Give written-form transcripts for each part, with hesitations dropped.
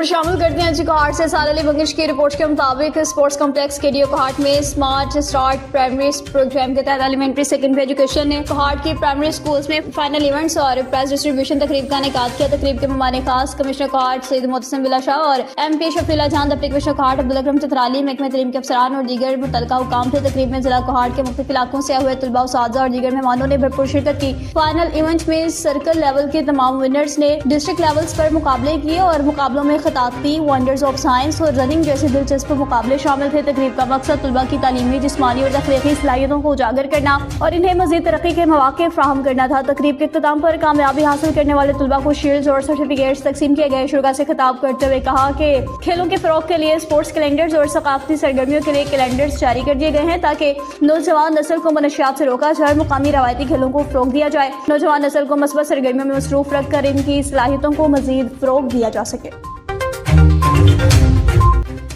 खबर शामिल करते हैं जी कोहाट से। साल अली बंगिश की रिपोर्ट के मुताबिक स्पोर्ट्स कॉम्प्लेक्स केडीओ कोहाट में स्मार्ट स्टार्ट प्राइमरी प्रोग्राम के तहत एलिमेंट्री सेकेंडरी एजुकेशन ने कोहाट की प्राइमरी स्कूल्स में फाइनल इवेंट्स और प्राइज डिस्ट्रीब्यूशन तकरीब का इनेकाद किया। तकरीब के मेहमान खास कमिश्नर कोहाट सईद मोहतसिम बिला शाह और MP शफीला जान, डिप्टी कमिश्नर कोहाट अब्दुल अकरम चतराली, महकमे तलीम के अफसरान और दीगर मुतल्लिका हुकाम थे। तकरीब में जिला कोहाट के मुख्तलिफ इलाकों से हुए तलबा उस्ताद और दीगर मेहमानों ने भरपूर शिरकत की। फाइनल इवेंट में सर्कल लेवल के तमाम विनर्स ने डिस्ट्रिक्ट लेवल्स पर मुकाबले किए और मुकाबलों में खिताबी, वंडर्स ऑफ साइंस और रनिंग जैसे दिलचस्प मुकाबले शामिल थे। तकरीब का मकसद तलबा की तालीमी, जिस्मानी और तख्लीकी सलाहियतों को उजागर करना और इन्हें मजीद तरक्की के मौके फराहम करना था। तकरीब के इख्तिताम पर कामयाबी हासिल करने वाले तलबा को शील्ड्स और सर्टिफिकेट्स तकसीम किए गए। शुरा से खिताब करते हुए कहा कि खेलों के फरोग के लिए स्पोर्ट्स कैलेंडर्स और सकाफती सरगर्मियों के लिए कैलेंडर्स जारी कर दिए गए हैं ताकि नौजवान नस्ल को मनशियात से रोका जाए, मुकामी रवायती खेलों को फरोग दिया जाए, नौजवान नस्ल को मस्बत सरगर्मियों में मसरूफ रखकर इनकी सलाहियतों को मजीद फरोग दिया जा सके।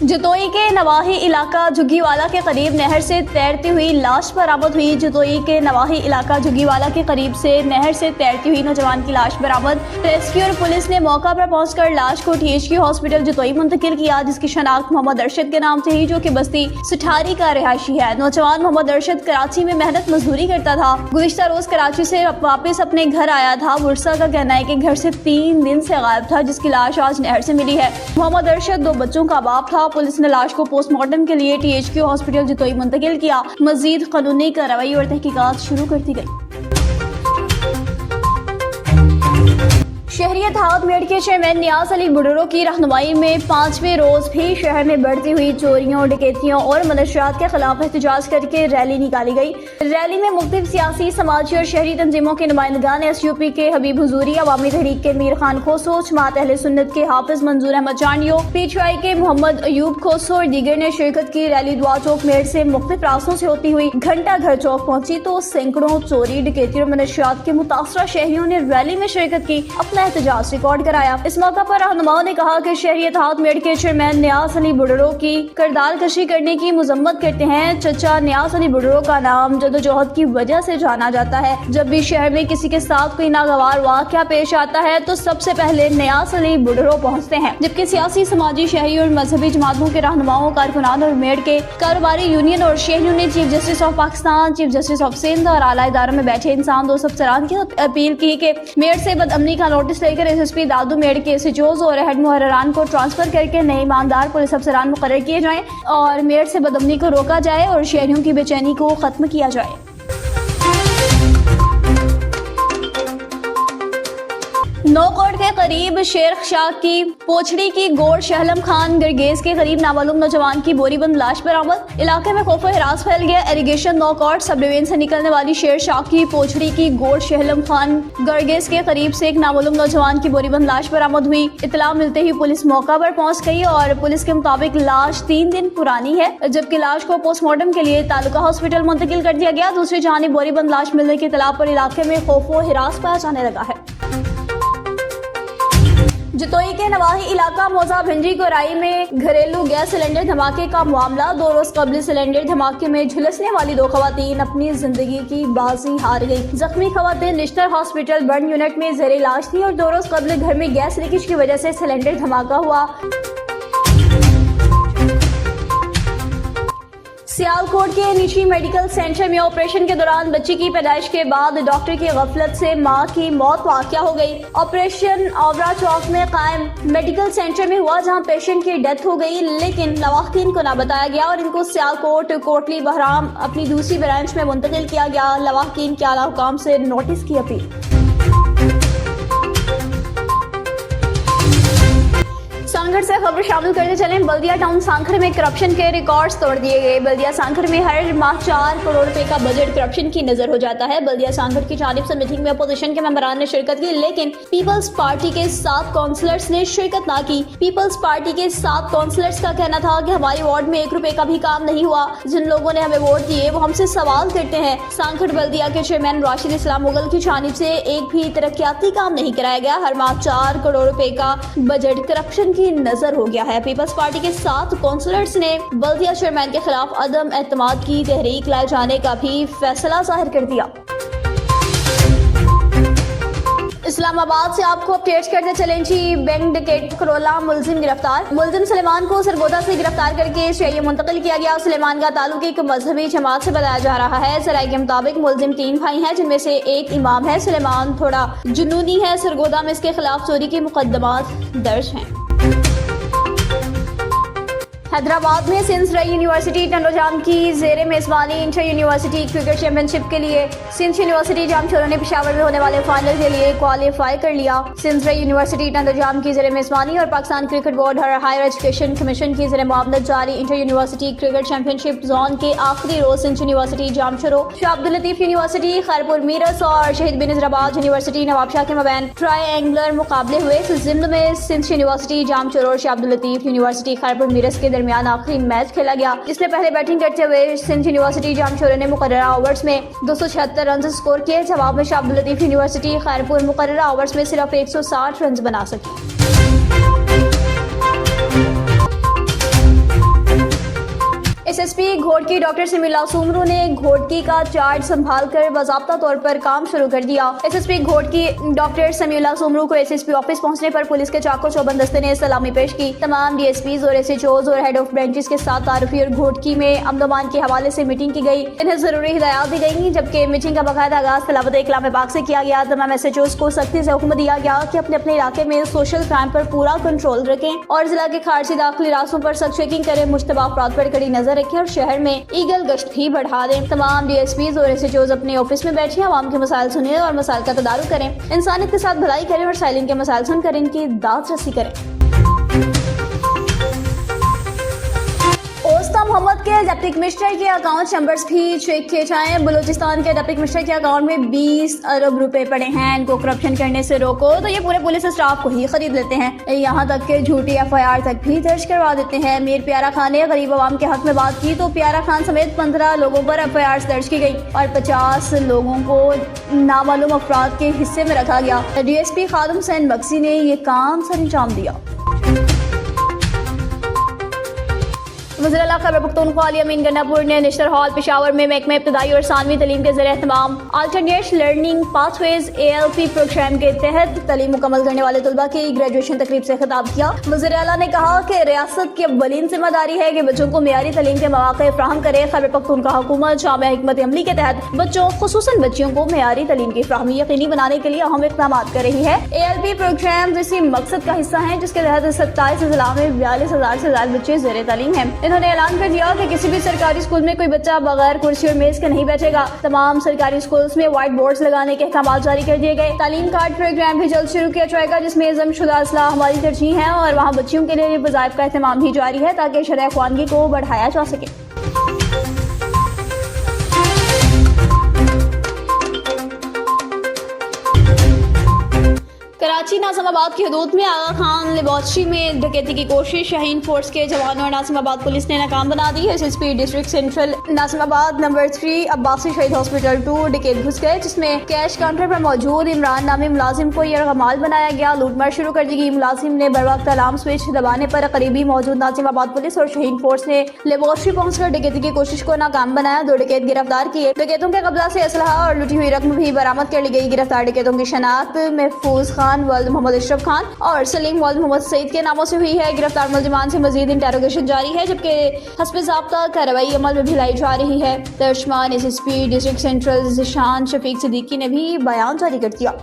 जतोई के नवाही इलाका झुग्गीवाला के करीब नहर से तैरती हुई लाश बरामद हुई। जतोई के नवाही इलाका झुग्गीवाला के करीब से नहर से तैरती हुई नौजवान की लाश बरामद। रेस्क्यू और पुलिस ने मौका पर पहुंचकर लाश को THQ हॉस्पिटल जतोई मुंतकिल किया, जिसकी शनाख्त मोहम्मद अरशद के नाम से ही, जो कि बस्ती सुठारी का रिहायशी है। नौजवान मोहम्मद अरशद कराची में मेहनत मजदूरी करता था। गुज़िश्ता रोज कराची से वापस अपने घर आया था। बुरसा का कहना है कि घर से 3 दिन से गायब था, जिसकी लाश आज नहर से मिली है। मोहम्मद अरशद 2 बच्चों का बाप था। पुलिस ने लाश को पोस्टमार्टम के लिए THQ हॉस्पिटल जतोई मुंतकिल किया। मजीद कानूनी कार्रवाई और तहकीकात शुरू कर दी गई। शहरियत हाउस मेड के चेयरमैन नियाज अली बुडरो की रहनुमाई में 5वें रोज भी शहर में बढ़ती हुई चोरियों, डकैतियों और मनशियात के खिलाफ एहतजाज करके रैली निकाली गई। रैली में मुख्तलिफ सियासी, समाजी और शहरी तंजीमों के नुमाइंदगान SUP के हबीब हुजूरी, अवामी तहरीक के मीर खान खोसो, जमात अहले सुन्नत के हाफिज मंजूर अहमद चांडियो, PTI के मोहम्मद अयूब खोसो और दीगर ने शिरकत की। रैली दुआ चौक मेड से मुख्तलिफ रास्तों से होती हुई घंटा घर चौक पहुंची तो सैकड़ों चोरी, डकैती और मनशियात के मुतासरा शहरियों ने रैली में शिरकत की, अपना एहतजाज रिकॉर्ड कराया। इस मौका पर रहनुमाओं ने कहा कि शहरियत हाउस मेड के चेयरमैन नियाज अली बुडरो की किरदार कशी करने की मजम्मत करते हैं। चचा नियाज अली बुडरो का नाम जदोजहद की वजह से जाना जाता है। जब भी शहर में किसी के साथ कोई नागवार वाकया पेश आता है तो सबसे पहले नियाज अली बुडरो पहुँचते हैं। जबकि सियासी, समाजी, शहरी और मजहबी जमातों के रहनुमाओं, कारकुनान और मेड के कारोबारी यूनियन और शहरियों ने chief justice of Pakistan, chief justice of Sindh और आला इदारों में बैठे इंसान 2 अफसरान की अपील की कि मेड से बदअमनी का नोटिस लेकर SSP दादू मेड के SHOs और हेड मुहर्ररान को ट्रांसफर करके नए ईमानदार पुलिस अफसरान मुकर्रर किए जाएं और मेड से बदअमनी को रोका जाए और शहरियों की बेचैनी को खत्म किया जाए। नौकोट के करीब शेर शाह की पोछड़ी की गोड़ शहलम खान गरगेज के करीब नामालूम नौजवान की बोरीबंद लाश बरामद। इलाके में खौफ हिरास फैल गया। इरिगेशन नौकोट सब डिवीजन से निकलने वाली शेर शाह की पोछड़ी की गोड़ शहलम खान गरगेज के करीब से एक नामालूम नौजवान की बोरीबंद लाश बरामद हुई। इतला मिलते ही पुलिस मौका पर पहुंच गई और पुलिस के मुताबिक लाश 3 दिन पुरानी है, जबकि लाश को पोस्टमार्टम के लिए तालुका हॉस्पिटल मुंतकिल कर दिया गया। दूसरी जानिब बोरीबंद लाश मिलने की इतला पर इलाके में खौफ व हिरास पाया जाने लगा है। जतोई के नवाही इलाका मौजा भिंडी कोराई में घरेलू गैस सिलेंडर धमाके का मामला। 2 रोज कबल सिलेंडर धमाके में झुलसने वाली 2 खवातीन अपनी जिंदगी की बाजी हार गई। जख्मी खवातीन निश्तर हॉस्पिटल बर्न यूनिट में जेर इलाज थी और 2 रोज कबल घर में गैस लीकेज की वजह से सिलेंडर धमाका हुआ। सियालकोट के निजी मेडिकल सेंटर में ऑपरेशन के दौरान बच्ची की पैदाइश के बाद डॉक्टर की गफलत से मां की मौत वाक़या हो गई। ऑपरेशन आवरा चौक में कायम मेडिकल सेंटर में हुआ, जहां पेशेंट की डेथ हो गई, लेकिन लवाकिन को ना बताया गया और इनको सियालकोट कोटली बहराम अपनी दूसरी ब्रांच में मुंतकिल किया गया। लवाकिन के आला हुकाम से नोटिस की अपील। सांखर से खबर शामिल करते चले। बल्दिया टाउन सांखर में करप्शन के रिकॉर्ड्स तोड़ दिए गए। बल्दिया सांखर में हर माह 4 करोड़ रुपए का बजट करप्शन की नजर हो जाता है। बल्दिया सांखर की जानिब से मीटिंग में अपोजिशन के मेंबरान ने शिरकत की, लेकिन पीपल्स पार्टी के 7 काउंसलर्स ने शिरकत ना की। पीपल्स पार्टी के 7 काउंसलर्स का कहना था कि हमारी वार्ड में 1 रुपए का भी काम नहीं हुआ। जिन लोगों ने हमें वोट दिए वो हमसे सवाल करते हैं। सांखर बल्दिया के चेयरमैन राशिद इस्लाम मुगल की जानिब से एक भी तरक्याती काम नहीं कराया गया। हर माह 4 करोड़ रुपए का बजट करप्शन की नजर हो गया है। पीपल्स पार्टी के 7 काउंसलर्स ने बल्दिया चेयरमैन के खिलाफ अदम एतमाद की तहरीक लाए जाने का भी फैसला जाहिर कर दिया। इस्लामाबाद से आपको अपडेट करते चलें जी। बैंक डकैत करोला मुलजिम गिरफ्तार। मुलजिम सुलेमान को सरगोदा से गिरफ्तार करके सीआईए मुंतकिल किया गया। सुलेमान का ताल्लुक एक मजहबी जमात से बताया जा रहा है। जराये के मुताबिक मुलजिम 3 भाई हैं, जिनमें से एक इमाम है। सुलेमान थोड़ा जुनूनी है। सरगोदा में इसके खिलाफ चोरी के मुकदमात दर्ज हैं। हैदराबाद में सिंध यूनिवर्सिटी टंडोजाम की जेर मेजबानी इंटर यूनिवर्सिटी क्रिकेट चैंपियनशिप के लिए सिंध यूनिवर्सिटी जामशोरों ने पेशावर में होने वाले फाइनल के लिए क्वालिफाई कर लिया। सिंध यूनिवर्सिटी टंडोजाम की जेर मेजबानी और Pakistan cricket board higher education commission की जेर मुआवनत जारी inter university cricket championship zone के आखिरी रोज सिंध यूनिवर्सिटी जामशोरों, शाह अब्दुल लतीफ यूनिवर्सिटी खैरपुर मीरस और शहीद बेनज़ीराबाद यूनिवर्सिटी नवाबशाह के मबैन ट्रायंगुलर मुकाबले हुए। इस जिम्न में सिंध यूनिवर्सिटी जामशोरों और शाह अब्दुल लतीफ यूनिवर्सिटी खैरपुर मीरस के दरमियान आखिरी मैच खेला गया। इसमें पहले बैटिंग करते हुए सिंध यूनिवर्सिटी जामशोरों ने मुकर्ररा ओवर्स में 276 रन स्कोर किए। जवाब में शाह अब्दुल लतीफ यूनिवर्सिटी खैरपुर मुकर्ररा ओवर्स में सिर्फ 160 रन बना सकी। एसएसपी घोटकी डॉक्टर समीउल्लाह सुमरू ने घोटकी का चार्ज संभालकर बाज़ाब्ता तौर पर काम शुरू कर दिया। एसएसपी घोटकी डॉक्टर समीउल्लाह सुमरू को एसएसपी ऑफिस पहुंचने पर पुलिस के चाको चौबंद दस्ते ने सलामी पेश की। तमाम डीएसपीज और एसएचओज और हेड ऑफ ब्रांचेस के साथ तारुफी और घोटकी में अमन के हवाले से मीटिंग की गई। इन्हें जरूरी हिदायत दी गई, जबकि मीटिंग का बाकायदा आगाज तलावत कलाम पाक से किया गया। तमाम एसएचओज को सख्ती से हुक्म दिया गया कि अपने अपने इलाके में सोशल क्राइम पर पूरा कंट्रोल रखें और जिला के खारजी दाखिली रास्तों पर सख्त चेकिंग करें, मुश्तबा अफराद पर कड़ी नजर रखें और शहर में ईगल गश्त भी बढ़ा दें। तमाम डीएसपीज और एसएचओज अपने ऑफिस में बैठे आवाम के मसाइल सुने और मसाइल का तदारुक करें, इंसानियत के साथ भलाई करें और साइलिन के मसाइल सुनकर इनकी दाद रसी करें। ओस्ता मोहम्मद के डिप्टी कमिश्नर के अकाउंट नंबर्स भी चेक किए जाएं। बलूचिस्तान के डिप्टी कमिश्नर के अकाउंट में 20 अरब रुपए पड़े हैं। इनको करप्शन करने से रोको तो ये पूरे पुलिस स्टाफ को ही खरीद लेते हैं। यहाँ तक के झूठी एफआईआर तक भी दर्ज करवा देते हैं। मीर प्यारा खान ने गरीब आवाम के हक में बात की तो प्यारा खान समेत 15 लोगों पर एफआईआर दर्ज की गई और 50 लोगों को नामालूम अफराद के हिस्से में रखा गया। डीएसपी खादिम हुसैन बख्शी ने ये काम सर अंजाम दिया। वज़ीर-ए-आला खैबर पख्तूनख्वा अली अमीन गन्नापुर ने निश्तर हॉल पेशावर में महकमे इब्तदाई और सानवी तलीम के ज़रिए एहतमाम alternate learning pathways ALP program के तहत तलीम मुकम्मल करने वाले तलबा की ग्रेजुएशन तकरीब से खिताब किया। वज़ीर-ए-आला ने कहा कि रियासत की अव्वलीन जिम्मेदारी है कि बच्चों को मेयारी तलीम के मौक़े फराहम करे। खैबर पख्तूनख्वा हुकूमत जामे हिकमत अमली के तहत बच्चों खुसूसन बच्चियों को मेयारी तलीम की फराहमी यकीनी बनाने के लिए अहम इक़दाम कर रही है। ALP प्रोग्राम इसी मकसद का हिस्सा है, जिसके तहत 27 जिला में 42,000 से ज्यादा बच्चे ज़ेर तालीम हैं। इन्होंने ऐलान कर दिया कि किसी भी सरकारी स्कूल में कोई बच्चा बगैर कुर्सी और मेज के नहीं बैठेगा। तमाम सरकारी स्कूल्स में व्हाइट बोर्ड्स लगाने के अहकाम जारी कर दिए गए। तालीम कार्ड प्रोग्राम भी जल्द शुरू किया जाएगा, जिसमें ज़म्शुदा इस्लाह हमारी तरजीह है और वहाँ बच्चियों के लिए वज़ाइफ का एहतमाम भी जारी है ताकि शरह ख़वानगी को बढ़ाया जा सके। कराची नाज़िमाबाद की हदूद में आगा खान लेबॉर्ट्री में डकैती की कोशिश शाहीन फोर्स के जवानों और नाज़िमाबाद पुलिस ने नाकाम बना दी। SSP district central Nazimabad number 3 Abbasi Shaheed hospital 2 डकैत घुस गए, जिसमें कैश काउंटर पर मौजूद इमरान नामी मुलाजिम को यरगमाल बनाया गया। लूटमार शुरू कर दी गई। मुलाजिम ने बर वक्त अलार्म स्विच दबाने पर करीबी मौजूद नाज़िमाबाद पुलिस और शाहीन फोर्स ने लेबॉर्ट्री पहुंचकर डकैती की कोशिश को नाकाम बनाया। 2 डकैत गिरफ्तार किए। डकैतों के कब्जा से असलहा और लुटी हुई रकम भी बरामद कर ली गई। गिरफ्तार डकैतों की शनाख्त महफूज खान वल्द मोहम्मद अशरफ खान और सलीम वल्द मोहम्मद सईद के नामों से हुई है। गिरफ्तार मुलजिमान से मजीद इंटेरोगेशन जारी है, जबकि हस्बे ज़ाब्ता कार्रवाई अमल में भी लाई जा रही है। तर्जमान SSP district central Zeeshan Shafiq Siddiqui ने भी बयान जारी कर दिया।